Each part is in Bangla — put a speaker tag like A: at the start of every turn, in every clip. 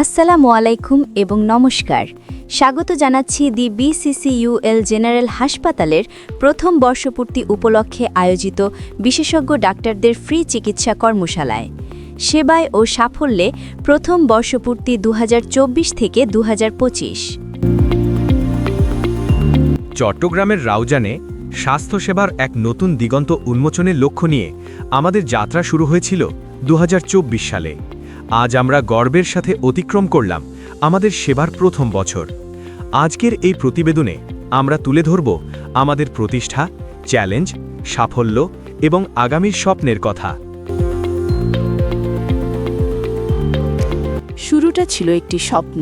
A: আসসালামু আলাইকুম এবং নমস্কার। স্বাগত জানাচ্ছি দি বিসিসিইউএল জেনারেল হাসপাতালের প্রথম বর্ষপূর্তি উপলক্ষে আয়োজিত বিশেষজ্ঞ ডাক্তারদের ফ্রি চিকিৎসা কর্মশালায়। সেবায় ও সাফল্যে প্রথম বর্ষপূর্তি ২০২৪ থেকে ২০২৫।
B: চট্টগ্রামের রাউজানে স্বাস্থ্যসেবার এক নতুন দিগন্ত উন্মোচনের লক্ষ্য নিয়ে আমাদের যাত্রা শুরু হয়েছিল ২০২৪ সালে। আজ আমরা গর্বের সাথে অতিক্রম করলাম আমাদের সেবার প্রথম বছর। আজকের এই প্রতিবেদনে আমরা তুলে ধরব আমাদের প্রতিষ্ঠা, চ্যালেঞ্জ, সাফল্য এবং আগামীর স্বপ্নের কথা।
C: শুরুটা ছিল একটি স্বপ্ন।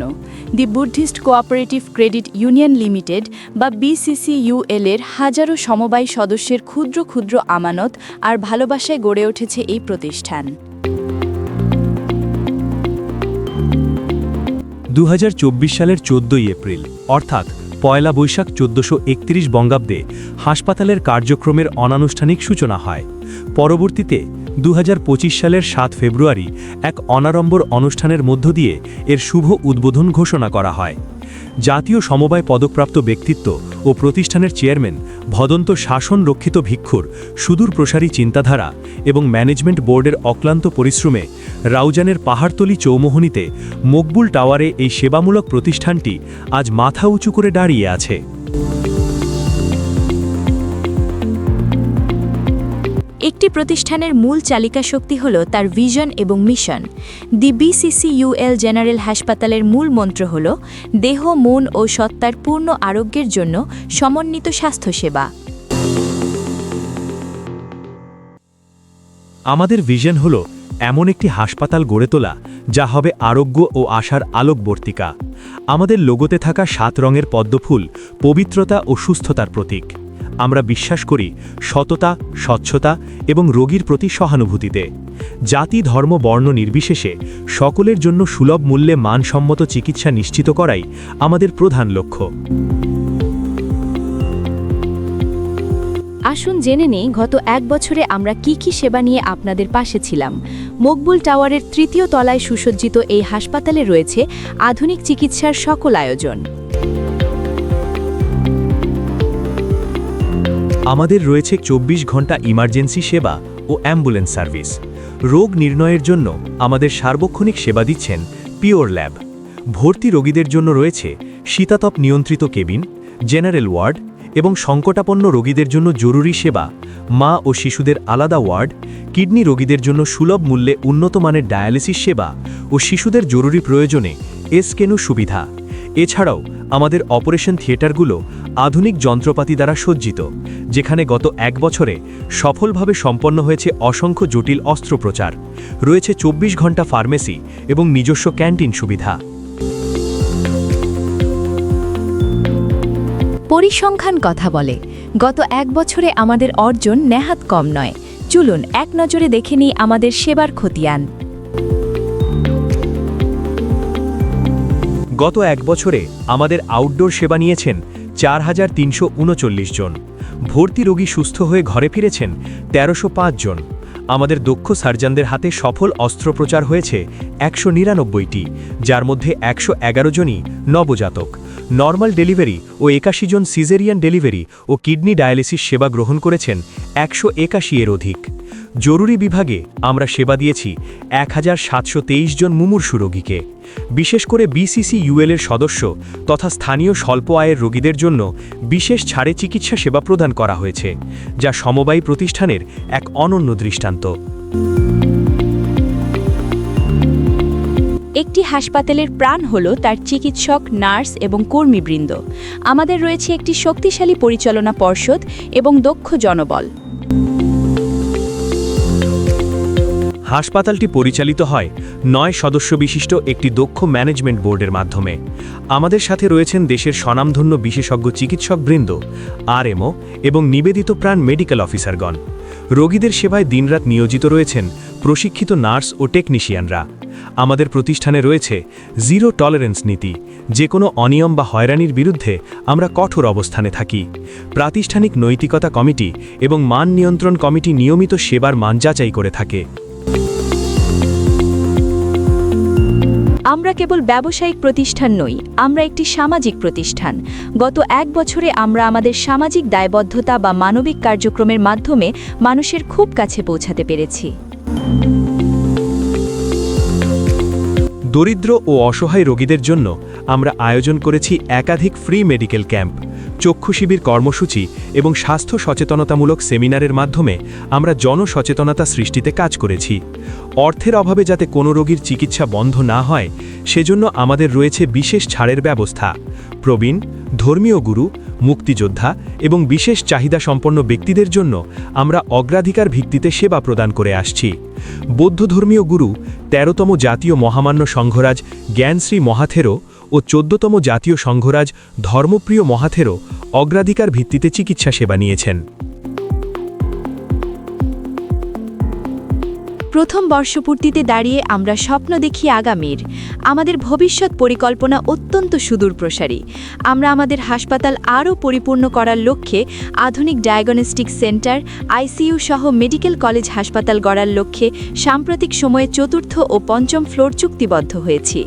C: The Buddhist cooperative credit union limited বা বিসিসিইউএল এর হাজারো সমবায় সদস্যের ক্ষুদ্র ক্ষুদ্র আমানত আর ভালোবাসায় গড়ে উঠেছে এই প্রতিষ্ঠান।
D: ২০২৪ সালের ১৪ই এপ্রিল অর্থাৎ পয়লা বৈশাখ ১৪৩১ বঙ্গাব্দে হাসপাতালের কার্যক্রমের অনানুষ্ঠানিক সূচনা হয়। পরবর্তীতে ২০২৫ সালের ৭ ফেব্রুয়ারি এক অনাড়ম্বর অনুষ্ঠানের মধ্য দিয়ে এর শুভ উদ্বোধন ঘোষণা করা হয়। জাতীয় সমবায় পদকপ্রাপ্ত ব্যক্তিত্ব ও প্রতিষ্ঠানের চেয়ারম্যান ভদন্ত শাসন রক্ষিত ভিক্ষুর সুদূর প্রসারী চিন্তাধারা এবং ম্যানেজমেন্ট বোর্ডের অক্লান্ত পরিশ্রমে রাউজানের পাহাড়তলি চৌমোহনীতে মকবুল টাওয়ারে এই সেবামূলক প্রতিষ্ঠানটি আজ মাথা উঁচু করে দাঁড়িয়ে আছে।
A: একটি প্রতিষ্ঠানের মূল চালিকা শক্তি হল তার ভিশন এবং মিশন। দি বিসিসিইউএল জেনারেল হাসপাতালের মূল মন্ত্র হল দেহ, মন ও সত্তার পূর্ণ আরোগ্যের জন্য সমন্বিত স্বাস্থ্যসেবা।
D: আমাদের ভিশন হল এমন একটি হাসপাতাল গড়ে তোলা যা হবে আরোগ্য ও আশার আলোকবর্তিকা। আমাদের লোগোতে থাকা ৭ রঙের পদ্মফুল পবিত্রতা ও সুস্থতার প্রতীক। আমরা বিশ্বাস করি সততা, স্বচ্ছতা এবং রোগীর প্রতি সহানুভূতিতে। জাতি, ধর্ম, বর্ণ নির্বিশেষে সকলের জন্য সুলভ মূল্যে মানসম্মত চিকিৎসা নিশ্চিত করাই আমাদের প্রধান লক্ষ্য।
A: আসুন জেনে নেই গত ১ বছরে আমরা কি সেবা নিয়ে আপনাদের পাশে ছিলাম। মকবুল টাওয়ারের ৩য় তলায় সুসজ্জিত এই হাসপাতালে রয়েছে আধুনিক চিকিৎসার সকল আয়োজন।
D: আমাদের রয়েছে ২৪ ঘন্টা ইমার্জেন্সি সেবা ও অ্যাম্বুলেন্স সার্ভিস। রোগ নির্ণয়ের জন্য আমাদের সার্বক্ষণিক সেবা দিচ্ছেন পিওর ল্যাব। ভর্তি রোগীদের জন্য রয়েছে শীতাতপ নিয়ন্ত্রিত কেবিন, জেনারেল ওয়ার্ড এবং সংকটাপন্ন রোগীদের জন্য জরুরি সেবা, মা ও শিশুদের আলাদা ওয়ার্ড, কিডনি রোগীদের জন্য সুলভ মূল্যে উন্নত মানের ডায়ালিসিস সেবা ও শিশুদের জরুরি প্রয়োজনে এসকেনু সুবিধা। এছাড়াও আমাদের অপারেশন থিয়েটারগুলো আধুনিক যন্ত্রপাতি দ্বারা সজ্জিত, যেখানে গত ১ বছরে সফলভাবে সম্পন্ন হয়েছে অসংখ্য জটিল অস্ত্রোপচার। রয়েছে ২৪ ঘন্টা ফার্মেসি এবং নিজস্ব ক্যান্টিন সুবিধা।
A: পরিসংখ্যান কথা বলে, গত ১ বছরে আমাদের অর্জন নেহাত কম নয়। চলুন এক নজরে দেখে নিই আমাদের সেবার খতিয়ান।
D: গত ১ বছরে আমাদের আউটডোর সেবা নিয়েছেন ৪,৩৩৯ জন। ভর্তি রোগী সুস্থ হয়ে ঘরে ফিরেছেন ১৩০৫ জন। আমাদের দক্ষ সার্জনদের হাতে সফল অস্ত্রোপচার হয়েছে ১৯৯টি, যার মধ্যে ১১১ জনই নবজাতক। নর্মাল ডেলিভারি ও ৮১ জন সিজেরিয়ান ডেলিভারি ও কিডনি ডায়ালিসিস সেবা গ্রহণ করেছেন ১৮১ এর অধিক। জরুরি বিভাগে আমরা সেবা দিয়েছি ১,৭২৩ জন মুমূর্ষু রোগীকে। বিশেষ করে বিসিসিইউএল এর সদস্য তথা স্থানীয় স্বল্প আয়ের রোগীদের জন্য বিশেষ ছাড়ে চিকিৎসা সেবা প্রদান করা হয়েছে, যা সমবায়ী প্রতিষ্ঠানের এক অনন্য দৃষ্টান্ত।
A: একটি হাসপাতালের প্রাণ হল তার চিকিৎসক, নার্স এবং কর্মীবৃন্দ। আমাদের রয়েছে একটি শক্তিশালী পরিচালনা পর্ষদ এবং দক্ষ জনবল।
D: হাসপাতালটি পরিচালিত হয় ৯ সদস্য বিশিষ্ট একটি দক্ষ ম্যানেজমেন্ট বোর্ডের মাধ্যমে। আমাদের সাথে রয়েছেন দেশের স্বনামধন্য বিশেষজ্ঞ চিকিৎসকবৃন্দ, আরএমও এবং নিবেদিত প্রাণ মেডিকেল অফিসারগণ। রোগীদের সেবায় দিনরাত নিয়োজিত রয়েছেন প্রশিক্ষিত নার্স ও টেকনিশিয়ানরা। আমাদের প্রতিষ্ঠানে রয়েছে জিরো টলারেন্স নীতি। যে কোনো অনিয়ম বা হয়রানির বিরুদ্ধে আমরা কঠোর অবস্থানে থাকি। প্রাতিষ্ঠানিক নৈতিকতা কমিটি এবং মান নিয়ন্ত্রণ কমিটি নিয়মিত সেবার মান যাচাই করে থাকে।
C: আমরা কেবল ব্যবসায়িক প্রতিষ্ঠান নই, আমরা একটি সামাজিক প্রতিষ্ঠান। গত 1 বছরে আমরা আমাদের সামাজিক দায়বদ্ধতা বা মানবিক কার্যক্রমের মাধ্যমে মানুষের খুব কাছে পৌঁছাতে পেরেছি।
D: দরিদ্র ও অসহায় রোগীদের জন্য আমরা আয়োজন করেছি একাধিক ফ্রি মেডিকেল ক্যাম্প, চক্ষু শিবির কর্মসূচি এবং স্বাস্থ্য সচেতনতামূলক সেমিনারের মাধ্যমে আমরা জনসচেতনতা সৃষ্টিতে কাজ করেছি। অর্থের অভাবে যাতে কোনো রোগীর চিকিৎসা বন্ধ না হয় সেজন্য আমাদের রয়েছে বিশেষ ছাড়ের ব্যবস্থা। প্রবীণ, ধর্মীয় গুরু, মুক্তিযোদ্ধা এবং বিশেষ চাহিদা সম্পন্ন ব্যক্তিদের জন্য আমরা অগ্রাধিকার ভিত্তিতে সেবা প্রদান করে আসছি। বৌদ্ধ ধর্মীয় গুরু, ১৩তম জাতীয় মহামান্য সংঘরাজ জ্ঞানশ্রী মহাথেরো ও ১৪তম জাতীয় সংঘরাজ ধর্মপ্রিয় মহাথেরো অগ্রাধিকার ভিত্তিতে চিকিৎসা সেবা নিয়েছেন।
C: প্রথম বর্ষপূর্তিতে দাঁড়িয়ে আমরা স্বপ্ন দেখি আগামীর। আমাদের ভবিষ্যৎ পরিকল্পনা অত্যন্ত সুদূরপ্রসারী। আমরা আমাদের হাসপাতাল আরও পরিপূর্ণ করার লক্ষ্যে আধুনিক ডায়াগনস্টিক সেন্টার, আইসিইউ সহ মেডিকেল কলেজ হাসপাতাল গড়ার লক্ষ্যে সাম্প্রতিক সময়ে ৪র্থ ও ৫ম ফ্লোর চুক্তিবদ্ধ হয়েছি।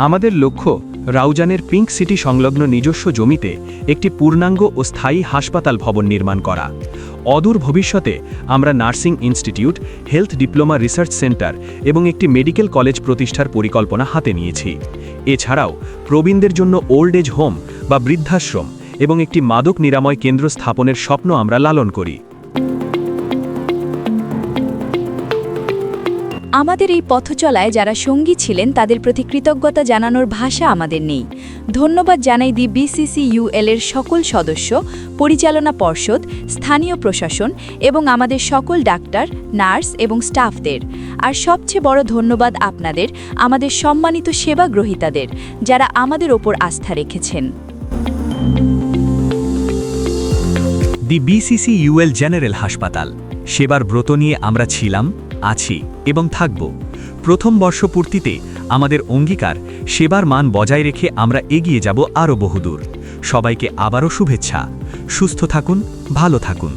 D: আমাদের লক্ষ্য রাউজানের পিঙ্ক সিটি সংলগ্ন নিজস্ব জমিতে একটি পূর্ণাঙ্গ ও স্থায়ী হাসপাতাল ভবন নির্মাণ করা। অদূর ভবিষ্যতে আমরা nursing institute, health diploma research centre এবং একটি মেডিকেল কলেজ প্রতিষ্ঠার পরিকল্পনা হাতে নিয়েছি। এছাড়াও প্রবীণদের জন্য ওল্ড এজ হোম বা বৃদ্ধাশ্রম এবং একটি মাদক নিরাময় কেন্দ্র স্থাপনের স্বপ্ন আমরা লালন করি।
C: আমাদের এই পথচলায় যারা সঙ্গী ছিলেন তাদের প্রতি কৃতজ্ঞতা জানানোর ভাষা আমাদের নেই। ধন্যবাদ জানাই দি BCCUL এর সকল সদস্য, পরিচালনা পর্ষদ, স্থানীয় প্রশাসন এবং আমাদের সকল ডাক্তার, নার্স এবং স্টাফদের। আর সবচেয়ে বড় ধন্যবাদ আপনাদের, আমাদের সম্মানিত সেবা গ্রহীতাদের, যারা আমাদের ওপর আস্থা রেখেছেন।
D: দি BCCUL জেনারেল হাসপাতাল সেবার ব্রত নিয়ে আমরা ছিলাম, আছি এবং থাকব। প্রথম বর্ষপূর্তিতে আমাদের অঙ্গীকার, সেবার মান বজায় রেখে আমরা এগিয়ে যাব আরও বহুদূর। সবাইকে আবারও শুভেচ্ছা। সুস্থ থাকুন, ভালো থাকুন।